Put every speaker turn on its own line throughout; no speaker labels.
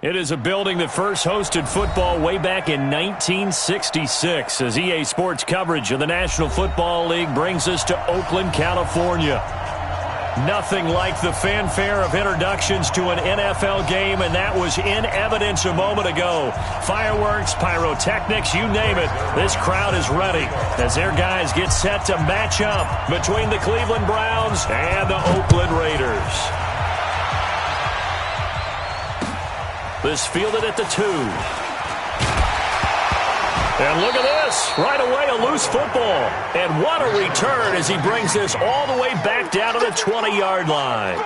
It is a building that first hosted football way back in 1966 as EA Sports coverage of the National Football League brings us to Oakland, California. Nothing like the fanfare of introductions to an NFL game, and that was in evidence a moment ago. Fireworks, pyrotechnics, you name it, this crowd is ready as their guys get set to match up between the Cleveland Browns and the Oakland Raiders. This fielded at the 2. And look at this. Right away, a loose football. And what a return as he brings this all the way back down to the 20-yard line.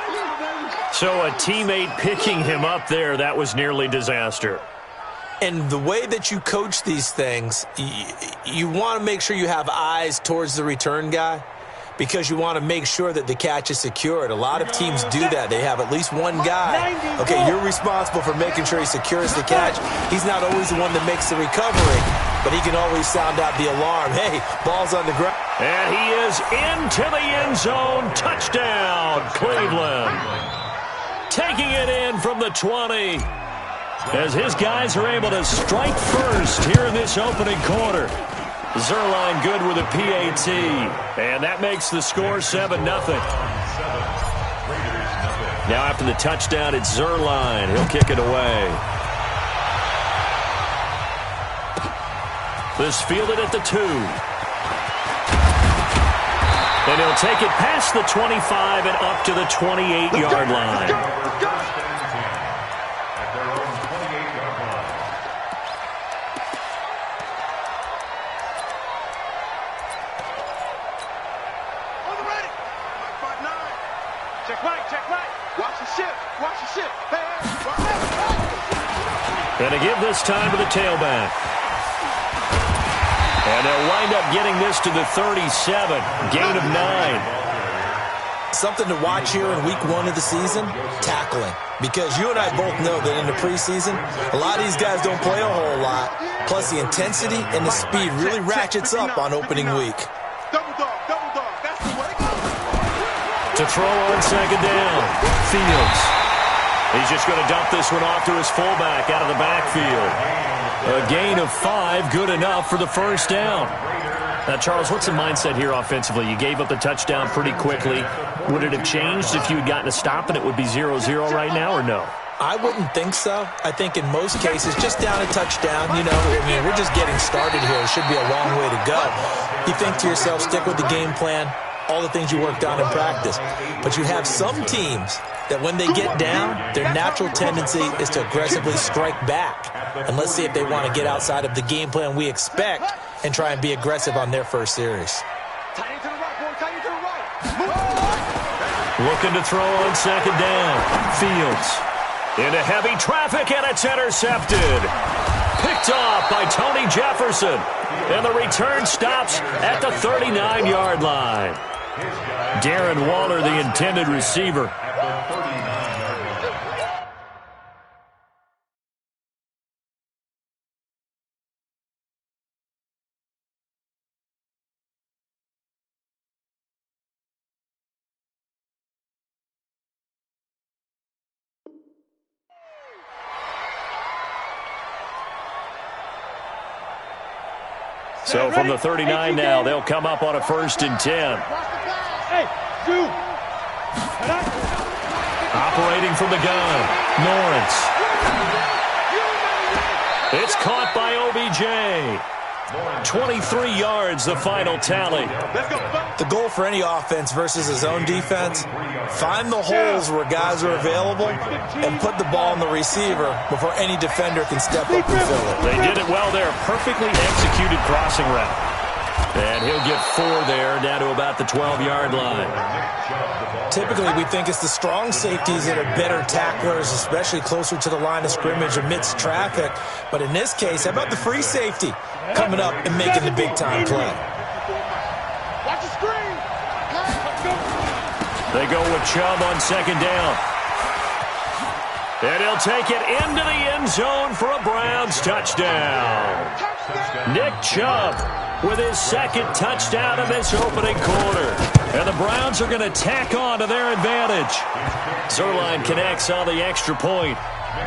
So a teammate picking him up there, that was nearly disaster.
And the way that you coach these things, you want to make sure you have eyes towards the return guy, because you want to make sure that the catch is secured. A lot of teams do that. They have at least one guy. Okay, you're responsible for making sure he secures the catch. He's not always the one that makes the recovery, but he can always sound out the alarm. Hey, ball's on the ground.
And he is into the end zone. Touchdown, Cleveland. Taking it in from the 20 as his guys are able to strike first here in this opening quarter. Zuerlein good with a PAT, and that makes the score 7-0. Now after the touchdown, it's Zuerlein. He'll kick it away. This fielded at the 2. And he'll take it past the 25 and up to the 28-yard line. And to give this time to the tailback. And they'll wind up getting this to the 37. Gain of 9.
Something to watch here in week 1 of the season, tackling. Because you and I both know that in the preseason, a lot of these guys don't play a whole lot. Plus the intensity and the speed really ratchets up on opening week.
To throw on second down, Fields. He's just going to dump this one off to his fullback out of the backfield. A gain of 5, good enough for the first down. Now, Charles, what's the mindset here offensively? You gave up the touchdown pretty quickly. Would it have changed if you had gotten a stop and it would be 0-0 right now, or no?
I wouldn't think so. I think in most cases, just down a touchdown, you know, I mean, we're just getting started here. It should be a long way to go. You think to yourself, stick with the game plan, all the things you worked on in practice. But you have some teams that when they get down, their natural tendency is to aggressively strike back. And let's see if they want to get outside of the game plan we expect and try and be aggressive on their first series.
Looking to throw on second down. Fields into heavy traffic, and it's intercepted. Picked off by Tony Jefferson. And the return stops at the 39-yard line. Darren Waller, the intended receiver. So from the 39 now, they'll come up on a 1st and 10. Operating from the gun, Lawrence. It's caught by OBJ. 23 yards, the final tally.
The goal for any offense versus his own defense, find the holes where guys are available and put the ball on the receiver before any defender can step up and fill it.
They did it well there. Perfectly executed crossing route. And he'll get 4 there, down to about the 12-yard line.
Typically, we think it's the strong safeties that are better tacklers, especially closer to the line of scrimmage amidst traffic. But in this case, how about the free safety coming up and making the big-time play?
Watch the screen.
They go with Chubb on second down. And he'll take it into the end zone for a Browns touchdown. Nick Chubb with his 2nd touchdown of this opening quarter. And the Browns are going to tack on to their advantage. Zuerlein connects on the extra point.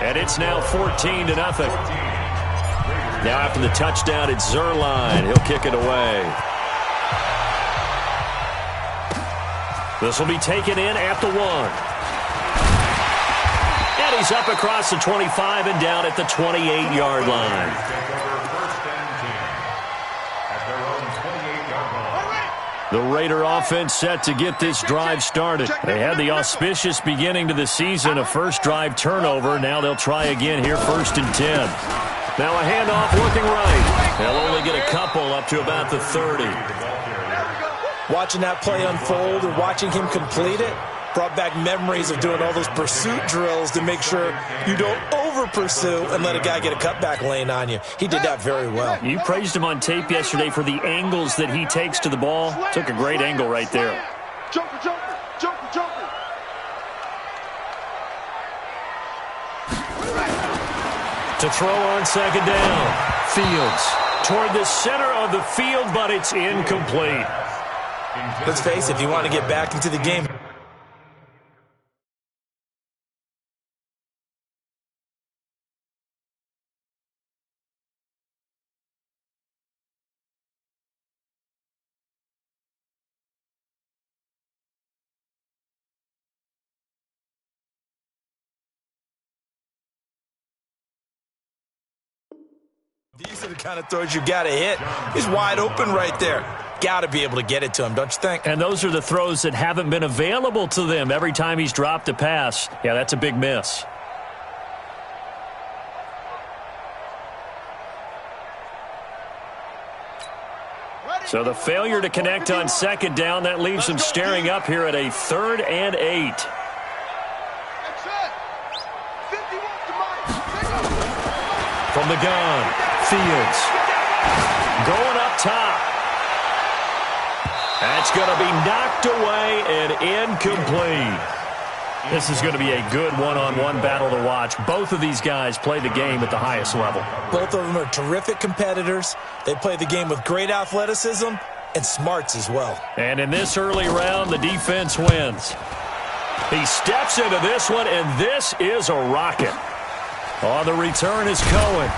And it's now 14-0. Now after the touchdown, it's Zuerlein. He'll kick it away. This will be taken in at the 1. And he's up across the 25 and down at the 28-yard line. The Raider offense set to get this drive started. They had the auspicious beginning to the season, a first drive turnover. Now they'll try again here, 1st and 10. Now a handoff looking right. They'll only get a couple up to about the 30.
Watching that play unfold and watching him complete it brought back memories of doing all those pursuit drills to make sure you don't over-pursue and let a guy get a cutback lane on you. He did that very well.
You praised him on tape yesterday for the angles that he takes to the ball. Took a great angle right there.
Jumper, jumper, jumper, jumper.
To throw on 2nd down. Fields toward the center of the field, but it's incomplete.
Let's face it, if you want to get back into the game, these are the kind of throws you got to hit. He's wide open right there. Got to be able to get it to him, don't you think?
And those are the throws that haven't been available to them every time he's dropped a pass. Yeah, that's a big miss. So the failure to connect on 2nd down, that leaves them staring up here at a 3rd and 8. From the gun, Fields going up top. That's going to be knocked away and incomplete. This is going to be a good one-on-one battle to watch. Both of these guys play the game at the highest level.
Both of them are terrific competitors. They play the game with great athleticism and smarts as well.
And in this early round, the defense wins. He steps into this one, and this is a rocket. On the return is Cohen.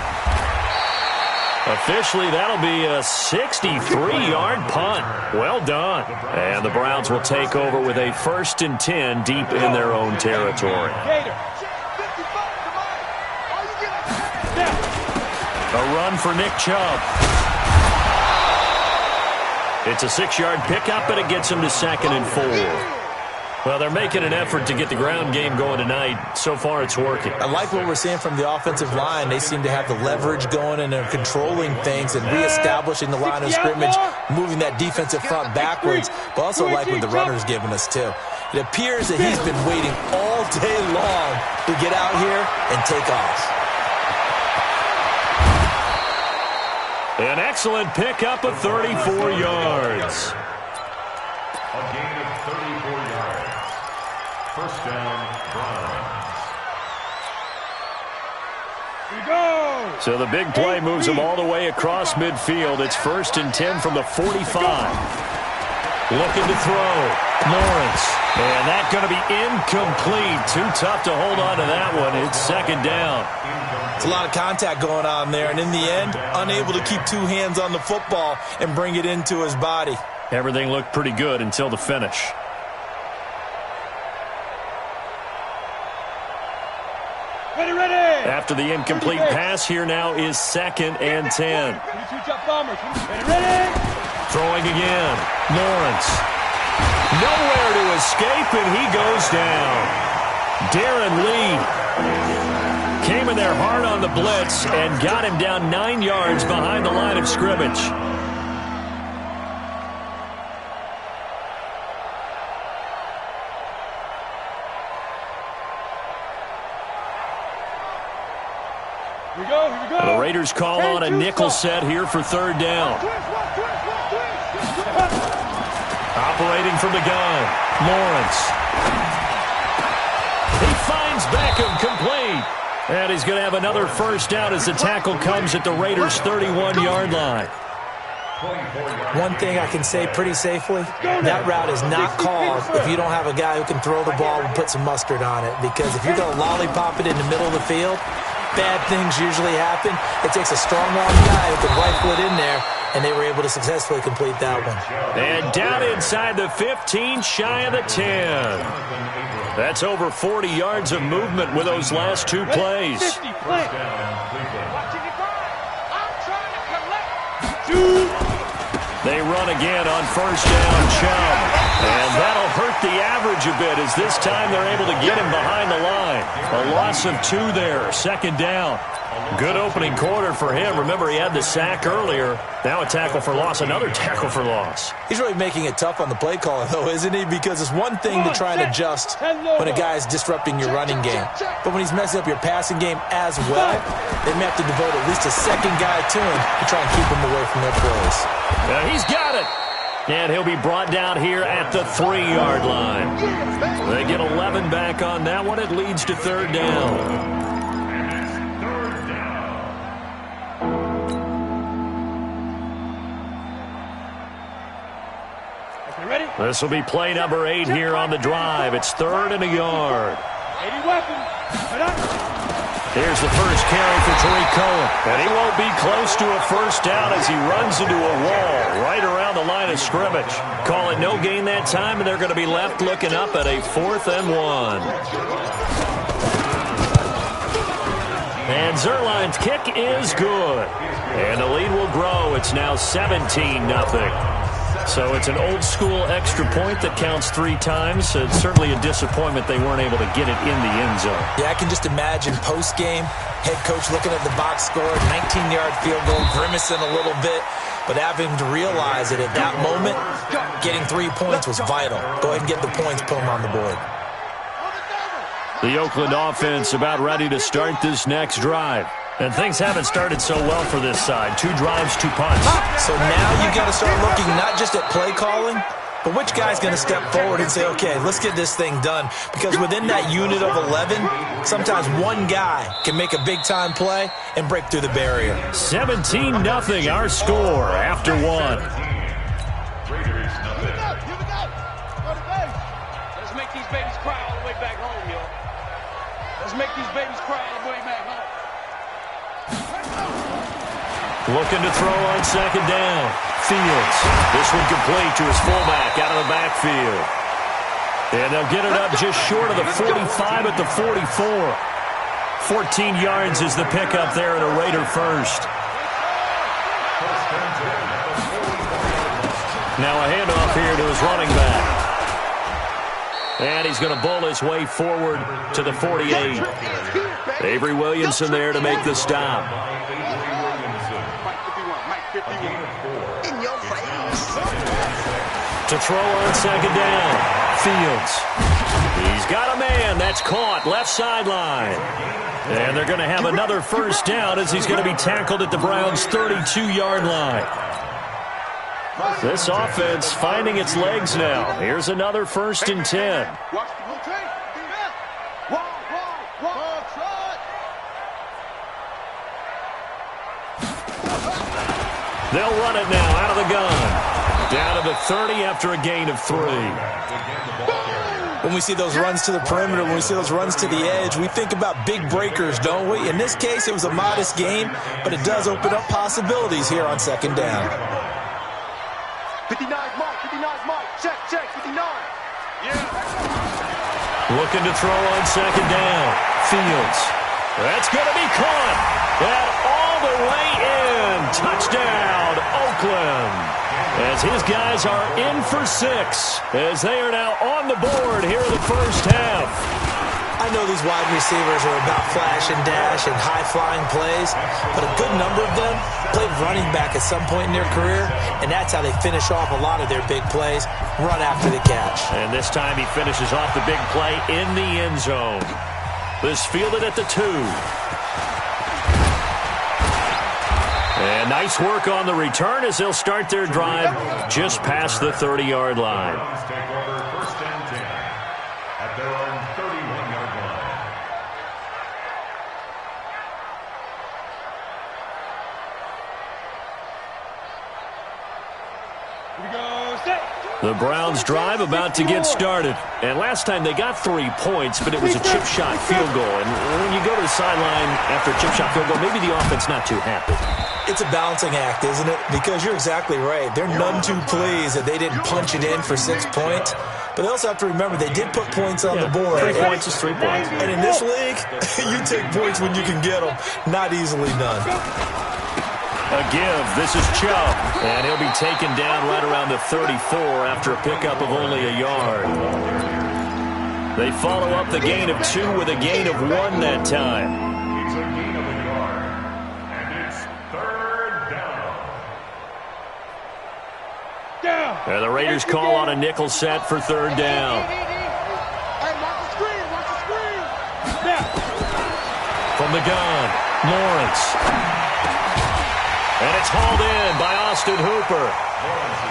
Officially, that'll be a 63-yard punt. Well done. And the Browns will take over with a 1st and 10 deep in their own territory. A run for Nick Chubb. It's a 6-yard pickup, and it gets him to 2nd and 4. Well, they're making an effort to get the ground game going tonight. So far, it's working.
I like what we're seeing from the offensive line. They seem to have the leverage going, and they're controlling things and reestablishing the line of scrimmage, moving that defensive front backwards, but also like what the runner's giving us, too. It appears that he's been waiting all day long to get out here and take off.
An excellent pickup of 34 yards.
A gain of 34 yards. 1st down, Browns. We go!
So the big play moves them all the way across midfield. It's 1st and 10 from the 45. Looking to throw. Lawrence. And that's going to be incomplete. Too tough to hold on to that one. It's 2nd down.
It's a lot of contact going on there, and in the end, unable to keep 2 hands on the football and bring it into his body.
Everything looked pretty good until the finish.
Ready, ready.
After the incomplete pass, here now is 2nd and 10.
Ready, ready.
Throwing again. Lawrence. Nowhere to escape, and he goes down. Darren Lee came in there hard on the blitz and got him down 9 yards behind the line of scrimmage. The Raiders call on a nickel set here for 3rd down. Operating from the gun, Lawrence. He finds Beckham complete. And he's going to have another 1st down as the tackle comes at the Raiders' 31-yard line.
One thing I can say pretty safely, that route is not called if you don't have a guy who can throw the ball and put some mustard on it. Because if you're going to lollipop it in the middle of the field, bad things usually happen. It takes a strong-arm guy who can rifle it in there, and they were able to successfully complete that one.
And down inside the 15, shy of the 10. That's over 40 yards of movement with those last two plays.
50, play. Watching it run. I'm trying to collect. 2.
They run again on first down, Chubb. And that'll hurt the average a bit as this time they're able to get him behind the line. A loss of 2 there, second down. Good opening quarter for him. Remember, he had the sack earlier. Now a tackle for loss, another tackle for loss.
He's really making it tough on the play caller, though, isn't he? Because it's one thing to try and adjust when a guy is disrupting your running game. But when he's messing up your passing game as well, they may have to devote at least a second guy to him to try and keep him away from their plays.
He's got it. And he'll be brought down here at the 3-yard line. They get 11 back on that one. It leads to third down. This will be play number 8 here on the drive. It's 3rd and a yard.
80 weapons.
Here's the first carry for Tariq Cohen. And he won't be close to a first down as he runs into a wall right around the line of scrimmage. Call it no gain that time, and they're going to be left looking up at a 4th and 1. And Zerline's kick is good. And the lead will grow. It's now 17-0. So it's an old-school extra point that counts 3 times. So it's certainly a disappointment they weren't able to get it in the end zone.
Yeah, I can just imagine post-game, head coach looking at the box score, 19-yard field goal, grimacing a little bit, but having to realize that at that moment, getting 3 points was vital. Go ahead and get the points, put them on the board.
The Oakland offense about ready to start this next drive. And things haven't started so well for this side. 2 drives, 2 punts.
So now you've got to start looking not just at play calling, but which guy's going to step forward and say, okay, let's get this thing done. Because within that unit of 11, sometimes one guy can make a big-time play and break through the barrier.
17-0 our score after 1.
Let's make these babies cry all the way back home, yo. Let's make these babies cry all the way back home.
Looking to throw on second down. Fields. This one complete to his fullback out of the backfield. And they'll get it up just short of the 45 at the 44. 14 yards is the pickup there and a Raider first. Now a handoff here to his running back. And he's going to bull his way forward to the 48. Avery Williamson there to make the stop. To throw on second down. Fields. He's got a man. That's caught. Left sideline. And they're going to have another first down as he's going to be tackled at the Browns' 32-yard line. This offense finding its legs now. Here's another 1st and 10. They'll run it now out of the gun. Down to the 30 after a gain of 3.
When we see those runs to the perimeter, when we see those runs to the edge, we think about big breakers, don't we? In this case, it was a modest gain, but it does open up possibilities here on second down.
59 mark, 59 mark. Check, 59. Yeah.
Looking to throw on second down. Fields. That's going to be caught. And all the way in. Touchdown, Oakland. As his guys are in for 6. As they are now on the board here in the first half.
I know these wide receivers are about flash and dash and high-flying plays, but a good number of them played running back at some point in their career, and that's how they finish off a lot of their big plays, run after the catch.
And this time he finishes off the big play in the end zone. This fielded at the 2. And nice work on the return as they'll start their drive just past the 30-yard line.
Take over 1st and 10 at their own 31-yard line.
The Browns drive about to get started. And last time they got 3 points, but it was a chip shot field goal. And when you go to the sideline after a chip shot field goal, maybe the offense not too happy.
It's a balancing act, isn't it? Because you're exactly right. They're none too pleased that they didn't punch it in for 6 points. But they also have to remember they did put points on the board.
3 points is 3 points.
And in this league, you take points when you can get them. Not easily done.
A give. This is Chubb. And he'll be taken down right around the 34 after a pickup of only a yard. They follow up the gain of 2 with a gain of 1 that time.
It's a gain of a yard. And it's 3rd down.
And the Raiders call on a nickel set for 3rd down. From the gun, Lawrence. And it's hauled in by Austin Hooper.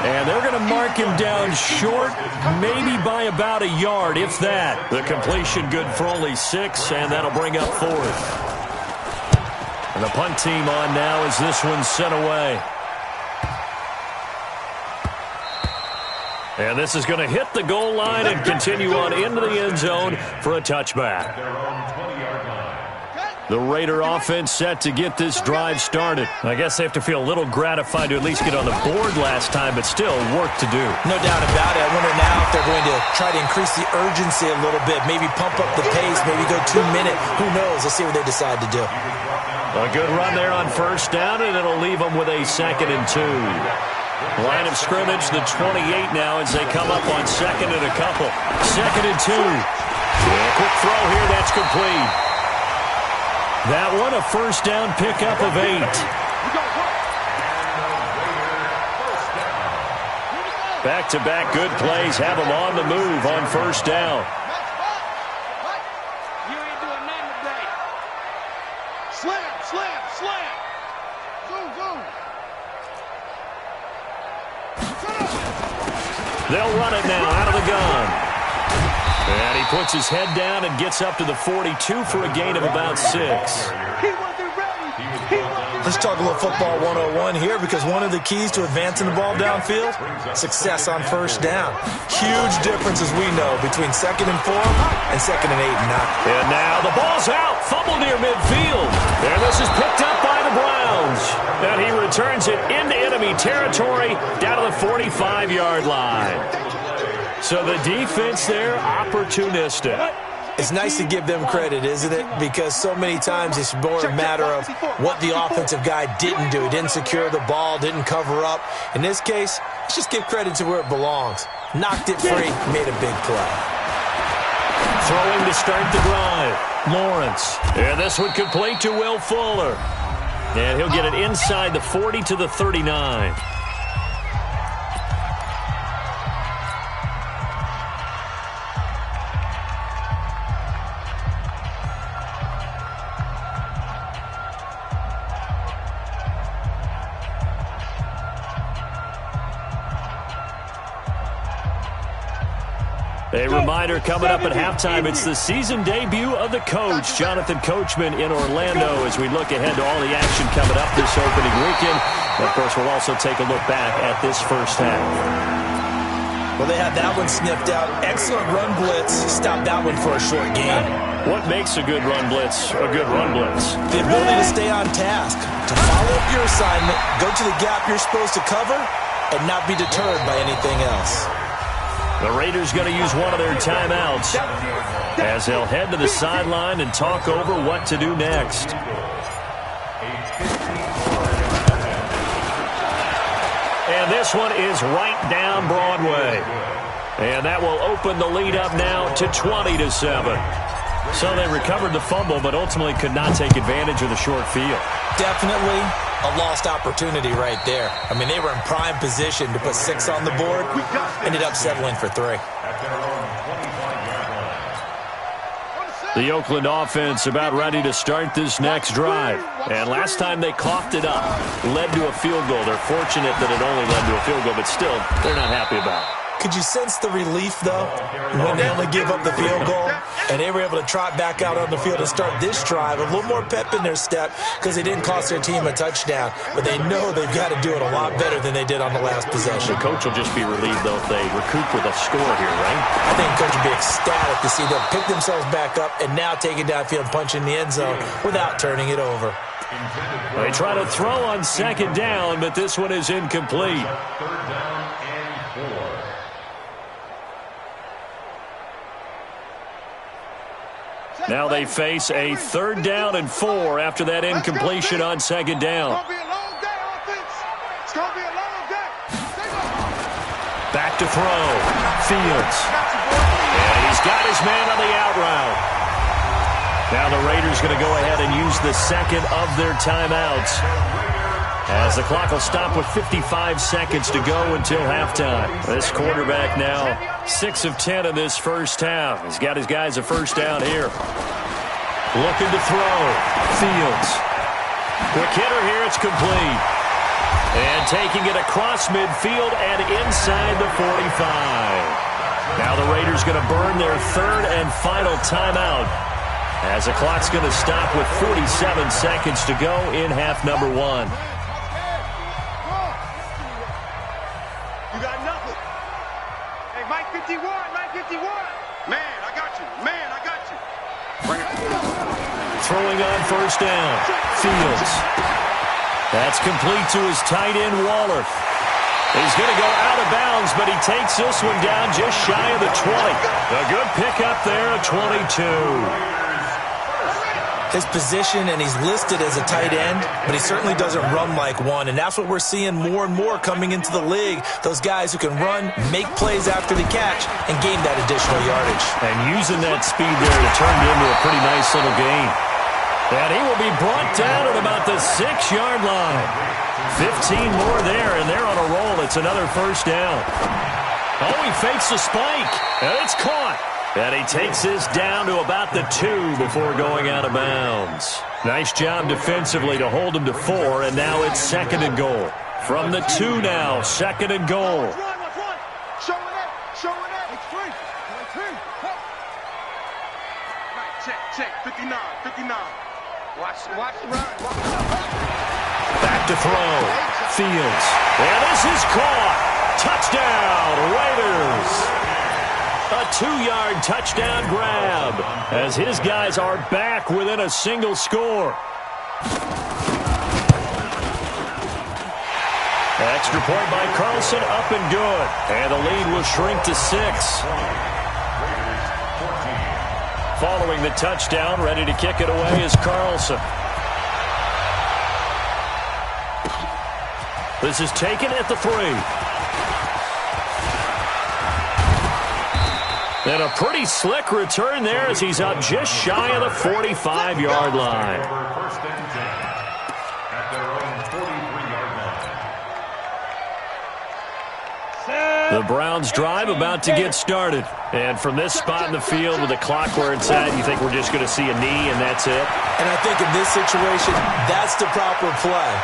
And they're going to mark him down short, maybe by about a yard, if that. The completion good for only 6, and that'll bring up 4th. And the punt team on now as this one's sent away. And this is going to hit the goal line and continue on into the end zone for a touchback. The Raider offense set to get this drive started. I guess they have to feel a little gratified to at least get on the board last time, but still work to do.
No doubt about it. I wonder now if they're going to try to increase the urgency a little bit, maybe pump up the pace, maybe go 2 minute. Who knows? Let's see what they decide to do.
A good run there on 1st down, and it'll leave them with a 2nd and 2. Line of scrimmage, the 28 now as they come up on 2nd and a couple. 2nd and 2. And a quick throw here, that's complete. That one, a 1st down pickup of 8. Back-to-back good plays have them on the move on 1st down.
You ain't doing nothing today. Slam, slam, slam. Zoom, zoom.
They'll run it now out of the gun. And he puts his head down and gets up to the 42 for a gain of about 6.
Let's talk a little football 101 here, because one of the keys to advancing the ball downfield, success on 1st down. Huge difference, as we know, between 2nd and 4 and 2nd and 8 and 9.
And now the ball's out. Fumble near midfield. And this is picked up by the Browns. And he returns it into enemy territory down to the 45-yard line. So the defense there, opportunistic.
It's nice to give them credit, isn't it? Because so many times it's more a matter of what the offensive guy didn't do. He didn't secure the ball, didn't cover up. In this case, let's just give credit to where it belongs. Knocked it free, made a big play.
Throwing to start the drive, Lawrence. And this one complete to Will Fuller. And he'll get it inside the 40 to the 39. A reminder coming up at halftime, it's the season debut of the coach, Jonathan Coachman, in Orlando, as we look ahead to all the action coming up this opening weekend. And of course, we'll also take a look back at this 1st half.
Well, they had that one sniffed out. Excellent run blitz. Stopped that one for a short game.
What makes a good run blitz a good run blitz?
The ability to stay on task, to follow up your assignment, go to the gap you're supposed to cover, and not be deterred by anything else.
The Raiders going to use one of their timeouts as they'll head to the sideline and talk over what to do next. And this one is right down Broadway. And that will open the lead up now to 20-7. So they recovered the fumble, but ultimately could not take advantage of the short field.
Definitely a lost opportunity right there. I mean, they were in prime position to put 6 on the board. Ended up settling for 3.
The Oakland offense about ready to start this next drive. And last time they coughed it up, led to a field goal. They're fortunate that it only led to a field goal, but still, they're not happy about it.
Could you sense the relief, though, when they only gave up the field goal and they were able to trot back out on the field and start this drive? A little more pep in their step because they didn't cost their team a touchdown, but they know they've got to do it a lot better than they did on the last possession.
The coach will just be relieved, though, if they recoup with a score here, right?
I think the coach will be ecstatic to see them pick themselves back up and now take it downfield, punch in the end zone without turning it over.
They try to throw on second down, but this one is incomplete.
Third down and 4.
Now they face a third down and 4 after that incompletion on second down. Back to throw. Fields. And he's got his man on the out route. Now the Raiders going to go ahead and use the second of their timeouts, as the clock will stop with 55 seconds to go until halftime. This quarterback now 6 of 10 in this first half. He's got his guys a first down here. Looking to throw. Fields. Quick hitter here. It's complete. And taking it across midfield and inside the 45. Now the Raiders going to burn their third and final timeout, as the clock's going to stop with 47 seconds to go in half number 1.
You got nothing. Hey, Mike 51, Mike 51. Man, I got you. Man, I got you. Bring it.
Throwing on first down. Fields. That's complete to his tight end, Waller. He's going to go out of bounds, but he takes this one down just shy of the 20. A good pickup there at 22.
His position, and he's listed as a tight end, but he certainly doesn't run like one, and that's what we're seeing more and more coming into the league. Those guys who can run, make plays after the catch, and gain that additional yardage.
And using that speed there to turn it into a pretty nice little gain. And he will be brought down at about the 6-yard line. 15 more there, and they're on a roll. It's another first down. Oh, he fakes the spike, and it's caught. And he takes this down to about the 2 before going out of bounds. Nice job defensively to hold him to 4, and now it's second and goal. From the 2 now, second and goal.
Let's run. Showing it. It's free. Check. 59. Watch the run.
Back to throw. Fields. And this is caught. Touchdown, Raiders. A 2-yard touchdown grab, as his guys are back within a single score. Extra point by Carlson, up and good. And the lead will shrink to 6. Following the touchdown, ready to kick it away is Carlson. This is taken at the 3. And a pretty slick return there, as he's up just shy of the 45-yard line.
First and 10 at their own 43-yard line.
The Browns drive about to get started. And from this spot in the field with the clock where it's at, you think we're just going to see a knee and that's it?
And I think in this situation, that's the proper play.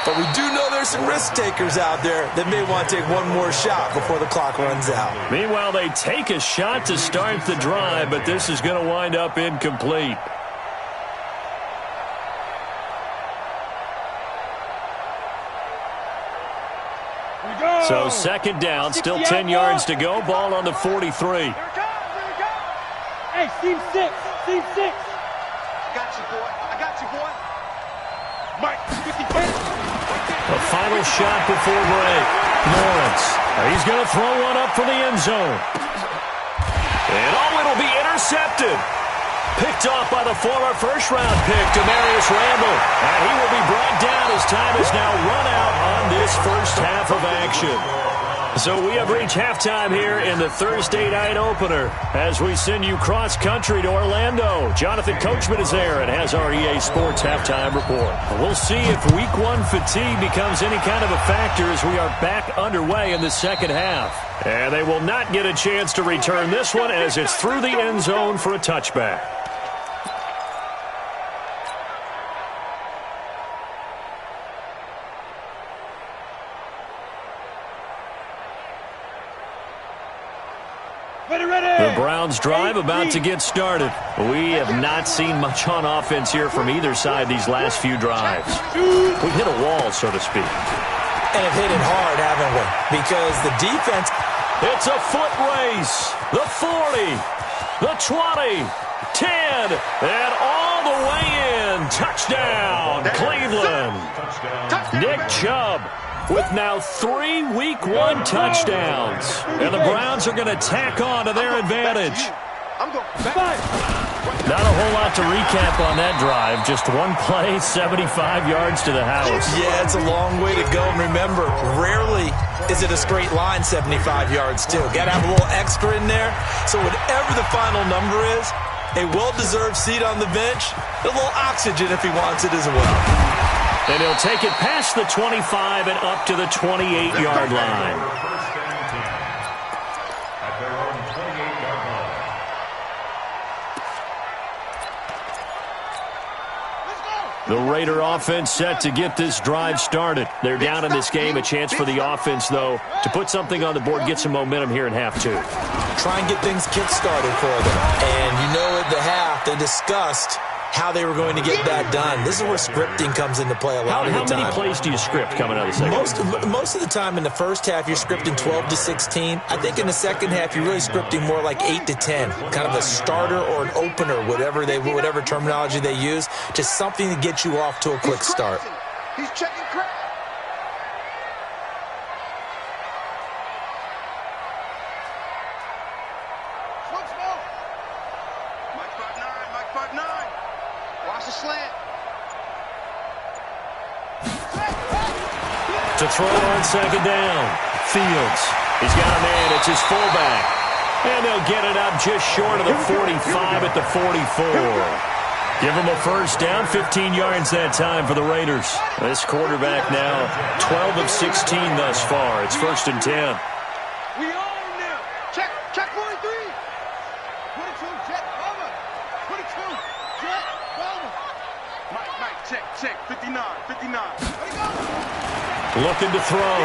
But we do know there's some risk takers out there that may want to take one more shot before the clock runs out.
Meanwhile, they take a shot to start the drive, but this is going to wind up incomplete. So second down, still 10 yards to go. Ball on the 43.
Hey, Steve 6.
I got you, boy. Mike, 50.
A final shot before break. Lawrence. He's going to throw one up for the end zone. And it'll be intercepted. Picked off by the former first-round pick, Demarius Randall. And he will be brought down as time is now run out on this first half of action. So we have reached halftime here in the Thursday night opener as we send you cross-country to Orlando. Jonathan Coachman is there and has our EA Sports halftime report. We'll see if Week 1 fatigue becomes any kind of a factor as we are back underway in the second half. And they will not get a chance to return this one as it's through the end zone for a touchback. The Browns drive about to get started. We have not seen much on offense here from either side these last few drives. We've hit a wall, so to speak.
And have hit it hard, haven't we? Because the defense...
It's a foot race. The 40, the 20, 10, and all the way in. Touchdown, Cleveland. Nick Chubb with now 3 Week 1 touchdowns. And the Browns are going to tack on to their advantage. Not a whole lot to recap on that drive. Just one play, 75 yards to the house.
Yeah, it's a long way to go. And remember, rarely is it a straight line 75 yards, too. Got to have a little extra in there. So whatever the final number is, a well-deserved seat on the bench, a little oxygen if he wants it as well.
And he'll take it past the 25 and up to the 28-yard line. The Raider offense set to get this drive started. They're down in this game. A chance for the offense, though, to put something on the board, get some momentum here in half 2.
Try and get things kick-started for them. And you know at the half, they discussed how they were going to get that done. This is where scripting comes into play a lot of the time.
How many plays do you script coming out of the second?
Most of the time in the first half, you're scripting 12 to 16. I think in the second half, you're really scripting more like 8 to 10. Kind of a starter or an opener, whatever terminology they use. Just something to get you off to a quick start.
He's checking crap.
To throw on second down. Fields. He's got a man. It's his fullback. And they'll get it up just short of the 45 at the 44. Give him a first down. 15 yards that time for the Raiders. This quarterback now 12 of 16 thus far. It's 1st and 10.
We own them. Check 43. 22, jet, bomber. 22, jet, bomber. Mike, check. 59. Let it go.
Looking to throw.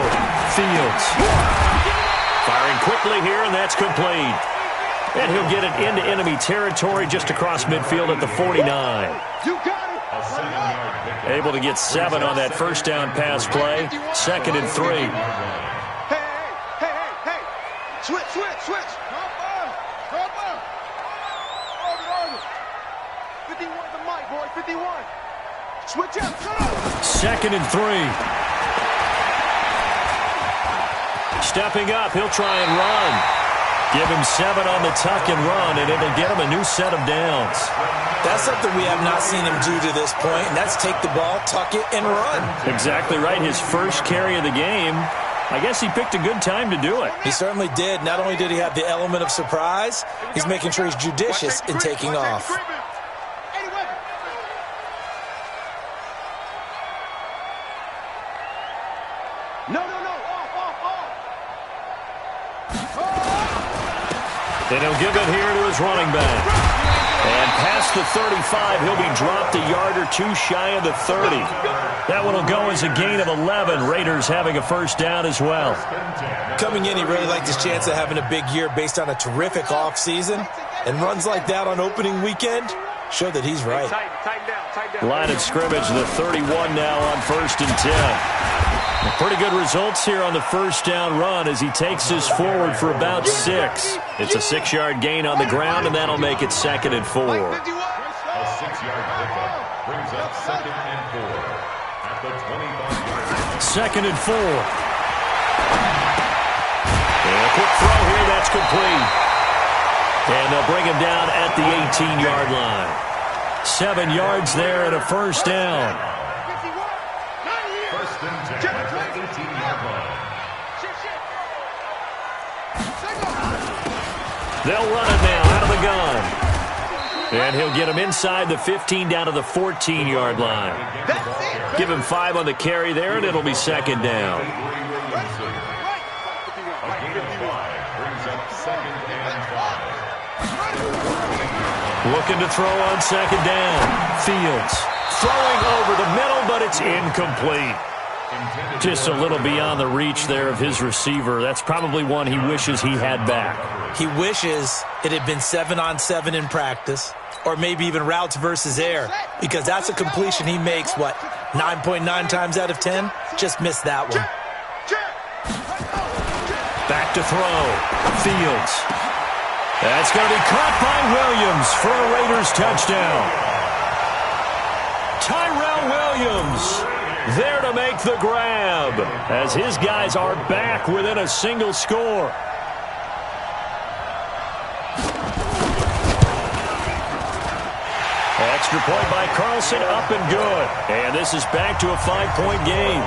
Fields. Firing quickly here, and that's complete. And he'll get it into enemy territory just across midfield at the 49.
You got it.
Able to get 7 on that first down pass play. 2nd and 3.
Hey. Switch. Drop on. Over. 51 to Mike, boy. 51. Switch up.
2nd and 3. Stepping up, he'll try and run. Give him 7 on the tuck and run, and it'll get him a new set of downs.
That's something we have not seen him do to this point, and that's take the ball, tuck it, and run.
Exactly right. His first carry of the game. I guess he picked a good time to do it.
He certainly did. Not only did he have the element of surprise, he's making sure he's judicious in taking off.
And he'll give it here to his running back. And past the 35, he'll be dropped a yard or 2 shy of the 30. That one will go as a gain of 11. Raiders having a first down as well.
Coming in, he really liked his chance of having a big year based on a terrific offseason. And runs like that on opening weekend show that he's right.
Tighten down.
Line of scrimmage, the 31 now on 1st and 10. Pretty good results here on the first down run as he takes this forward for about 6. It's a 6-yard gain on the ground, and that'll make it 2nd and 4.
A 6-yard pickup brings up 2nd and 4 at the 25-yard line.
2nd and 4. And a quick throw here, that's complete. And they'll bring him down at the 18-yard line. 7 yards there and a first down.
First and 10 at the 18-yard line.
They'll run it now out of the gun. And he'll get him inside the 15 down to the 14-yard line. Give him 5 on the carry there, and it'll be 2nd down.
A gain of 5 brings up 2nd and 5.
Looking to throw on 2nd down. Fields throwing over the middle, but it's incomplete. Just a little beyond the reach there of his receiver. That's probably one he wishes he had back.
He wishes it had been 7-on-7 in practice, or maybe even routes versus air, because that's a completion he makes, 9.9 times out of 10? Just missed that one.
Back to throw. Fields. That's going to be caught by Williams for a Raiders touchdown. Tyrell Williams there to make the grab as his guys are back within a single score. Extra point by Carlson, up and good. And this is back to a 5-point game.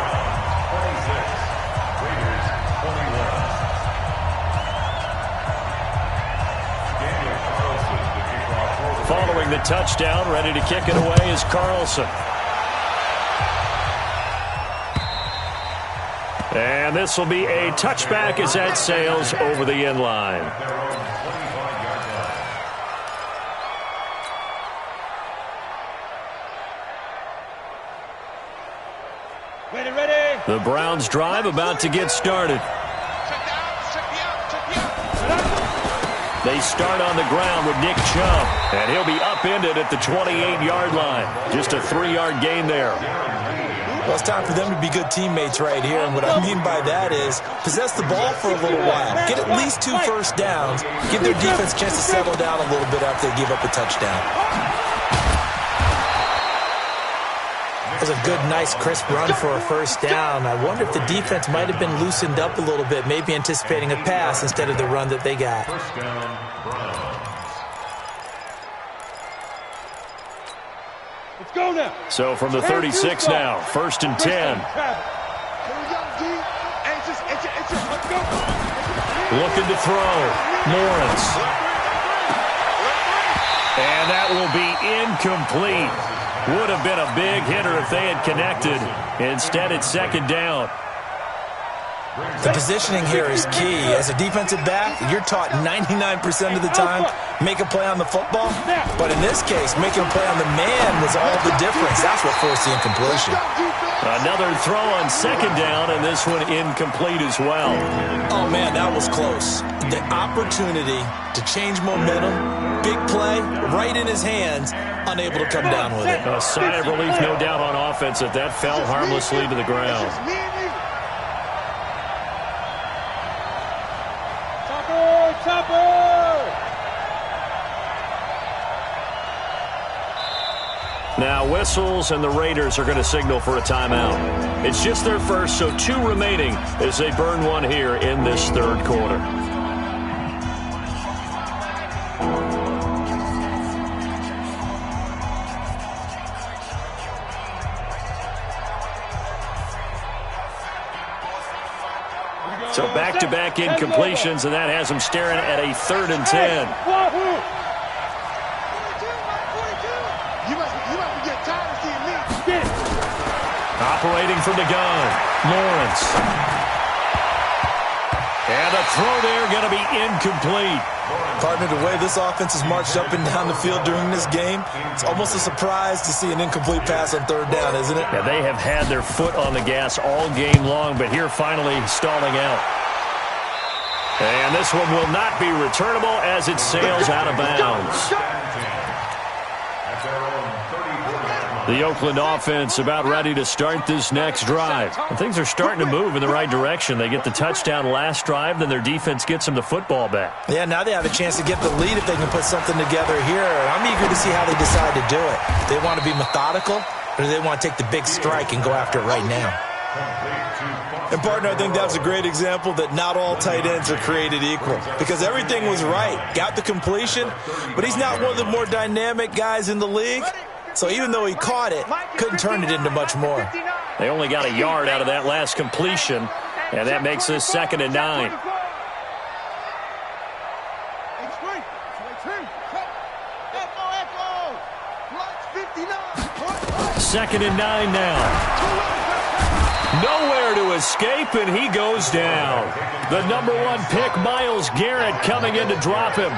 Following the touchdown, ready to kick it away is Carlson. And this will be a touchback as that sails over the end line.
Ready.
The Browns drive about to get started. They start on the ground with Nick Chubb, and he'll be upended at the 28-yard line. Just a 3-yard gain there.
Well, it's time for them to be good teammates right here, and what I mean by that is possess the ball for a little while. Get at least 2 first downs. Give their defense a chance to settle down a little bit after they give up a touchdown. That was a good, nice, crisp run for a first down. I wonder if the defense might have been loosened up a little bit, maybe anticipating a pass instead of the run that they got.
First down, Browns.
Let's go now.
So from the 36 now, 1st and 10. Looking to throw. Lawrence. And that will be incomplete. Would have been a big hitter if they had connected. Instead, it's 2nd down.
The positioning here is key. As a defensive back, you're taught 99% of the time, make a play on the football. But in this case, making a play on the man was all the difference. That's what forced the incompletion.
Another throw on 2nd down, and this one incomplete as well.
Oh, man, that was close. The opportunity to change momentum, big play, right in his hands, unable to come down with it.
A sigh of relief, no doubt, on offense that fell harmlessly to the ground. Now whistles, and the Raiders are going to signal for a timeout. It's just their first, so 2 remaining as they burn one here in this 3rd quarter. So back-to-back incompletions, and that has them staring at a 3rd and 10. Operating from the gun, Lawrence. And a throw there going to be incomplete.
Partner, the way this offense has marched up and down the field during this game, it's almost a surprise to see an incomplete pass on 3rd down, isn't it?
Yeah, they have had their foot on the gas all game long, but here finally stalling out. And this one will not be returnable as it sails out of bounds. The Oakland offense about ready to start this next drive. And things are starting to move in the right direction. They get the touchdown last drive, then their defense gets them the football back.
Yeah, now they have a chance to get the lead if they can put something together here. I'm eager to see how they decide to do it. Do they want to be methodical, or do they want to take the big strike and go after it right now? And, partner, I think that's a great example that not all tight ends are created equal, because everything was right. Got the completion, but he's not one of the more dynamic guys in the league. So even though he caught it, couldn't turn it into much more.
They only got a yard out of that last completion, and that makes this 2nd and 9. Second and 9 now. Nowhere to escape, and he goes down. The #1 pick, Myles Garrett, coming in to drop him.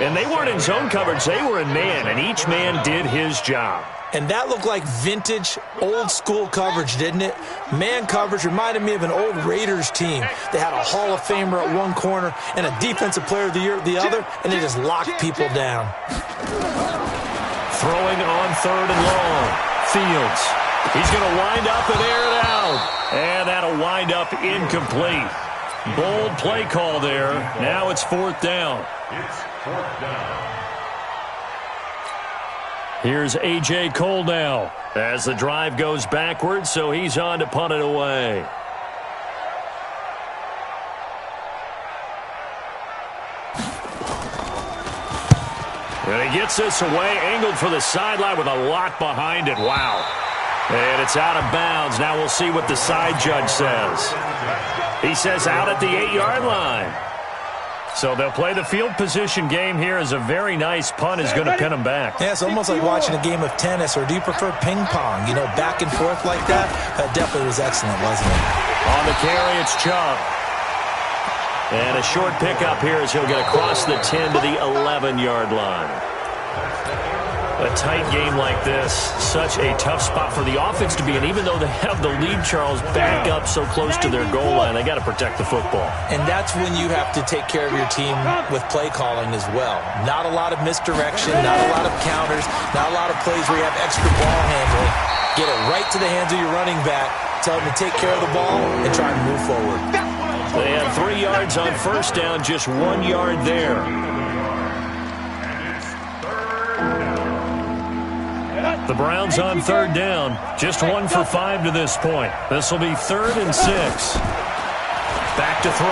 And they weren't in zone coverage. They were in man, and each man did his job.
And that looked like vintage, old-school coverage, didn't it? Man coverage reminded me of an old Raiders team. They had a Hall of Famer at one corner and a Defensive Player of the Year at the other, and they just locked people down.
Throwing on 3rd and long. Fields. He's going to wind up and air it out. And that'll wind up incomplete. Bold play call there. Now it's 4th down.
It's 4th down.
Here's A.J. Cole now as the drive goes backwards, so he's on to punt it away. And he gets this away, angled for the sideline with a lot behind it. Wow. And it's out of bounds. Now we'll see what the side judge says. He says out at the 8-yard line. So they'll play the field position game here as a very nice punt is going to pin them back.
Yeah, it's almost like watching a game of tennis, or do you prefer ping pong? You know, back and forth like that? That definitely was excellent, wasn't it?
On the carry, it's Chubb. And a short pickup here as he'll get across the 10 to the 11-yard line. A tight game like this, such a tough spot for the offense to be in. Even though they have the lead, Charles, back up so close to their goal line, they got to protect the football.
And that's when you have to take care of your team with play calling as well. Not a lot of misdirection, not a lot of counters, not a lot of plays where you have extra ball handling. Get it right to the hands of your running back, tell them to take care of the ball, and try and move forward.
They had 3 yards on 1st down, just 1 yard there. The Browns on 3rd down, just 1 for 5 to this point. This will be 3rd and 6. Back to throw.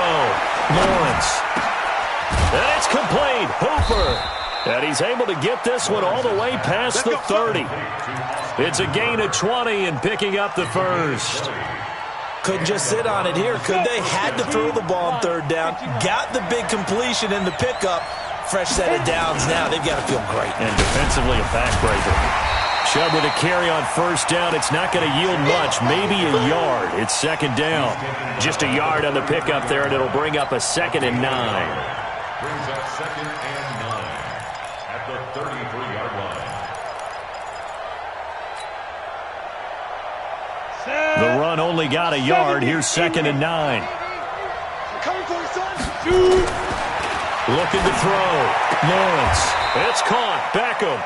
Lawrence. And it's complete. Hooper. And he's able to get this one all the way past the 30. It's a gain of 20 and picking up the first.
Couldn't just sit on it here, could they? Had to throw the ball on 3rd down. Got the big completion in the pickup. Fresh set of downs now. They've got to feel great.
And defensively a backbreaker. Chubb with a carry on 1st down. It's not going to yield much, maybe a yard. It's 2nd down. Just a yard on the pickup there, and it'll bring up a 2nd and 9.
Brings up 2nd and 9 at the 33-yard line.
The run only got a yard. Here's 2nd and 9.
Coming for you, son.
Looking to throw. Lawrence. It's caught. Beckham.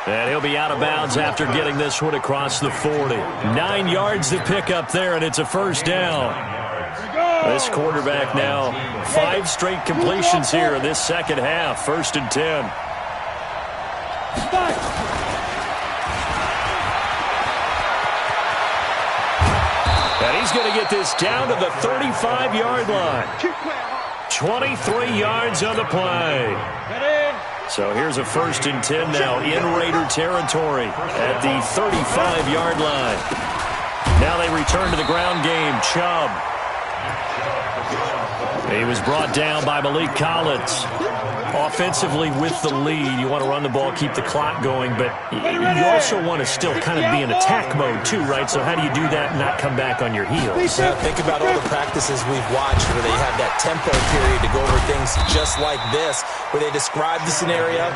And he'll be out of bounds after getting this one across the 40. 9 yards to pick up there, and it's a 1st down. This quarterback now, 5 straight completions here in this 2nd half. 1st and 10. And he's going to get this down to the 35-yard line. 23 yards on the play. So here's a 1st and 10 now in Raider territory at the 35-yard line. Now they return to the ground game. Chubb. He was brought down by Malik Collins. Offensively with the lead, you want to run the ball, keep the clock going, but you also want to still kind of be in attack mode too, right? So how do you do that and not come back on your heels?
Think about all the practices we've watched where they have that tempo period to go over things just like this, where they describe the scenario,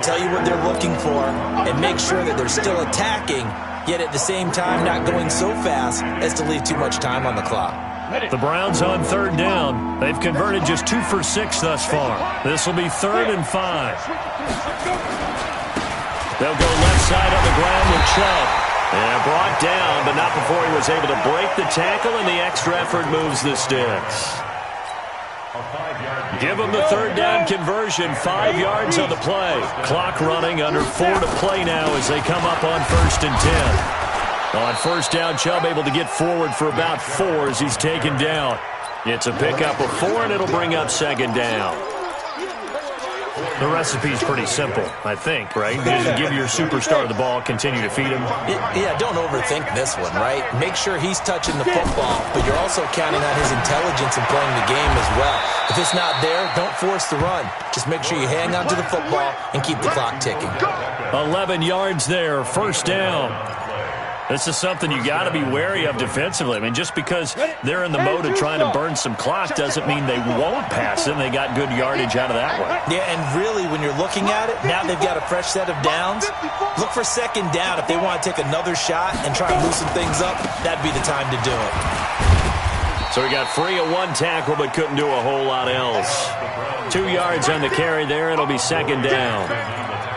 tell you what they're looking for, and make sure that they're still attacking, yet at the same time not going so fast as to leave too much time on the clock.
The Browns on 3rd down. They've converted just 2 for 6 thus far. This will be 3rd and 5. They'll go left side on the ground with Chubb. And brought down, but not before he was able to break the tackle, and the extra effort moves the sticks. Give them the 3rd down conversion. 5 yards on the play. Clock running, under 4 to play now as they come up on 1st and 10. On 1st down, Chubb able to get forward for about 4 as he's taken down. It's a pickup of 4, and it'll bring up 2nd down. The recipe's pretty simple, I think, right? Just give your superstar the ball, continue to feed him.
Yeah, don't overthink this one, right? Make sure he's touching the football, but you're also counting on his intelligence in playing the game as well. If it's not there, don't force the run. Just make sure you hang on to the football and keep the clock ticking.
11 yards there, 1st down. This is something you got to be wary of defensively. I mean, just because they're in the mode of trying to burn some clock doesn't mean they won't pass it, and they got good yardage out of that one.
Yeah, and really, when you're looking at it, now they've got a fresh set of downs. Look for second down. If they want to take another shot and try and loosen things up, that'd be the time to do it.
So he got free of one tackle but couldn't do a whole lot else. 2 yards on the carry there. It'll be second down.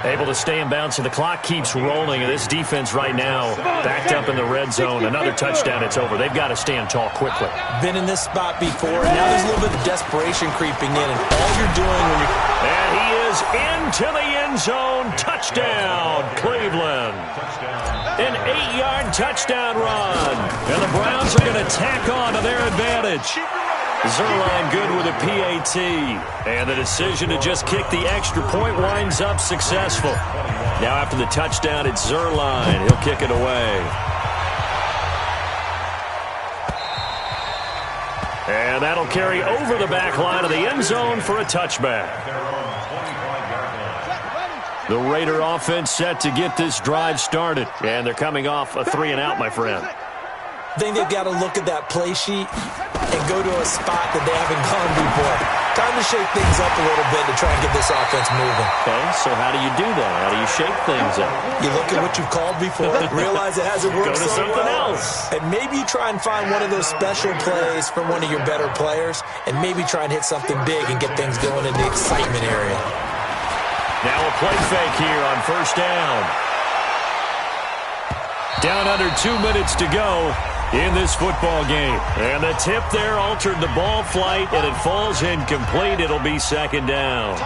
Able to stay in bounds, so the clock keeps rolling, and this defense right now backed up in the red zone. Another touchdown, it's over. They've got to stand tall quickly.
Been in this spot before, and now there's a little bit of desperation creeping in, and all you're doing when you're...
And he is into the end zone. Touchdown, Cleveland. An 8-yard touchdown run. And the Browns are going to tack on to their advantage. Zerline good with a PAT. And the decision to just kick the extra point winds up successful. Now after the touchdown, it's Zerline. He'll kick it away. And that'll carry over the back line of the end zone for a touchback. The Raider offense set to get this drive started. And they're coming off a 3-and-out, my friend.
I think they've got to look at that play sheet and go to a spot that they haven't gone before. Time to shake things up a little bit to try and get this offense moving.
Okay, so how do you do that? How do you shake things up?
You look at what you've called before, realize it hasn't worked
Go to
so
something
well,
else.
and maybe you try and find one of those special plays from one of your better players, and maybe try and hit something big and get things going in the excitement area.
Now a play fake here on first down. Down under 2 minutes to go in this football game. And the tip there altered the ball flight, and it falls incomplete. It'll be second down.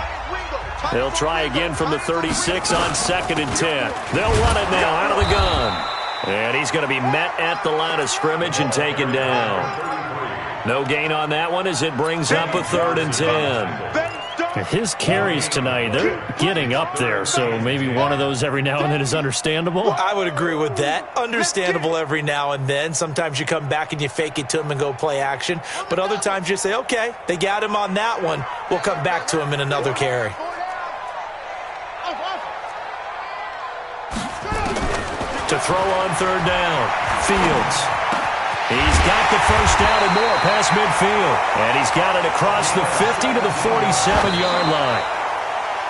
They'll try again from the 36 on 2nd and 10. They'll run it now out of the gun. And he's going to be met at the line of scrimmage and taken down. No gain on that one as it brings up a 3rd and 10. His carries tonight, they're getting up there, so maybe one of those every now and then is understandable.
Well, I would agree with that. Understandable every now and then. Sometimes you come back and you fake it to him and go play action. But other times you say, okay, they got him on that one. We'll come back to him in another carry.
To throw on 3rd down, Fields. He's got the first down and more past midfield. And he's got it across the 50 to the 47-yard line.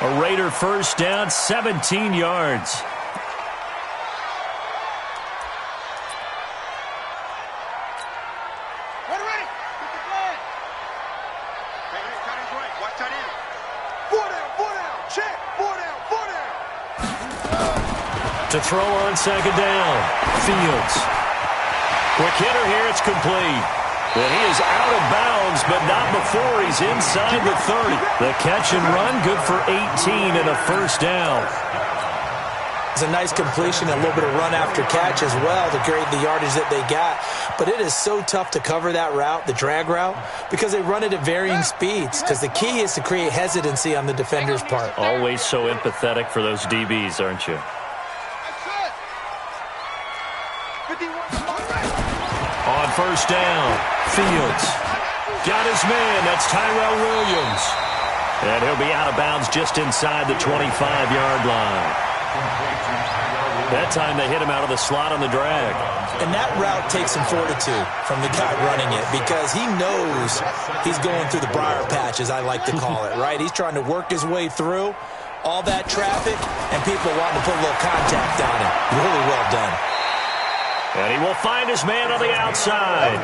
A Raider first down, 17 yards.
Ready. Get the flag. Hey, tight end's right. Watch tight end. 4 down. Check. 4 down.
To throw on 2nd down, Fields. Quick hitter here, it's complete. And he is out of bounds, but not before he's inside the 30. The catch and run, good for 18 and a first down.
It's a nice completion, a little bit of run after catch as well to create the yardage that they got. But it is so tough to cover that route, the drag route, because they run it at varying speeds. Because the key is to create hesitancy on the defender's part.
Always so empathetic for those DBs, aren't you? On first down, Fields. Got his man, that's Tyrell Williams. And he'll be out of bounds just inside the 25-yard line. That time they hit him out of the slot on the drag.
And that route takes some fortitude from the guy running it because he knows he's going through the briar patch, as I like to call it, right? He's trying to work his way through all that traffic and people wanting to put a little contact on him. Really well done.
And he will find his man on the outside.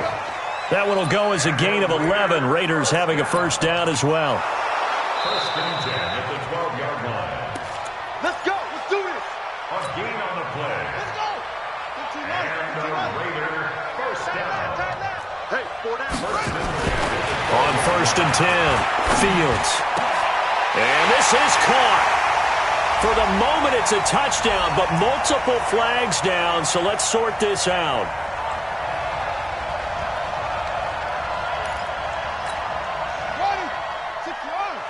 That one will go as a gain of 11. Raiders having a first down as well.
First and 10 at the 12-yard line.
Let's go. Let's do this.
A gain on the play.
Let's go.
And the Raider first down.
Hey, 4 down.
First and 10.
On first and 10, Fields. And this is caught. For the moment, it's a touchdown, but multiple flags down, so let's sort this out.
Ready. 6 yards.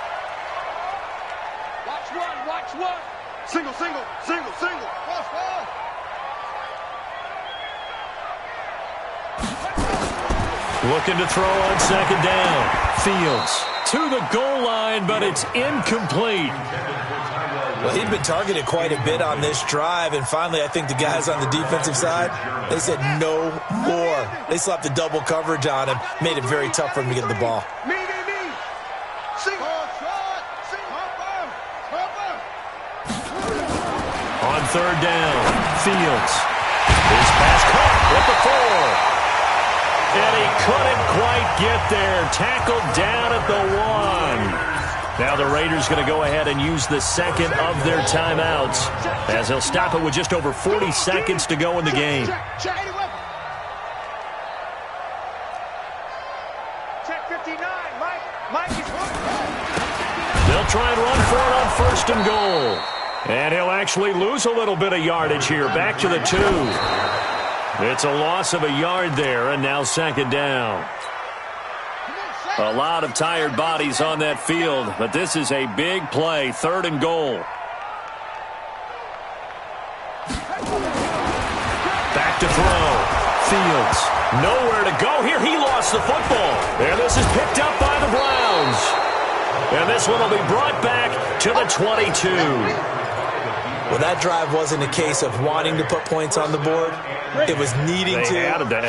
Watch one. Single. Cross ball.
Looking to throw on second down. Fields to the goal line, but it's incomplete.
Intended for Tyrell
Well, he'd been targeted quite a bit on this drive, and finally I think the guys on the defensive side, they said no more. They slapped the double coverage on him, made it very tough for him to get the ball.
On third down, Fields. His pass caught at the 4. And he couldn't quite get there. Tackled down at the 1. Now the Raiders going to go ahead and use the second of their timeouts as they'll stop it with just over 40 seconds to go in the game.
Check 59. Mike is
They'll try and run for it on first and goal. And he'll actually lose a little bit of yardage here. Back to the 2. It's a loss of a yard there, and now second down. A lot of tired bodies on that field, but this is a big play, third and goal. Back to throw. Fields, nowhere to go here. He lost the football. And this is picked up by the Browns. And this one will be brought back to the 22.
Well, that drive wasn't a case of wanting to put points on the board. It was needing to,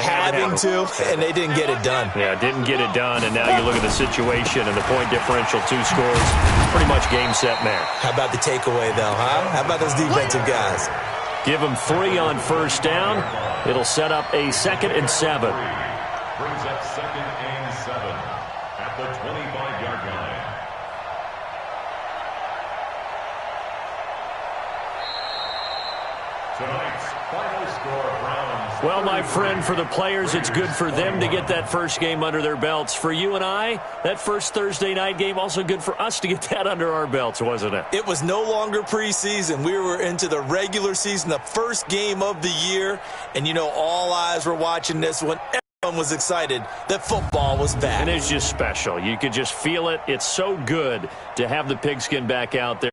having to, and they didn't get it done.
Yeah, didn't get it done, and now you look at the situation and the point differential, 2 scores, pretty much game, set, match.
How about the takeaway, though, huh? How about those defensive guys?
Give them 3 on first down. It'll set up a 2nd and 7.
Brings up 2nd and 7 at the 25-yard line. Tonight's final score, Browns.
Well, my friend, for the players, it's good for them to get that first game under their belts. For you and I, that first Thursday night game, also good for us to get that under our belts, wasn't it?
It was no longer preseason. We were into the regular season, the first game of the year. And, you know, all eyes were watching this one. Everyone was excited that football was back.
And it's just special. You could just feel it. It's so good to have the pigskin back out there.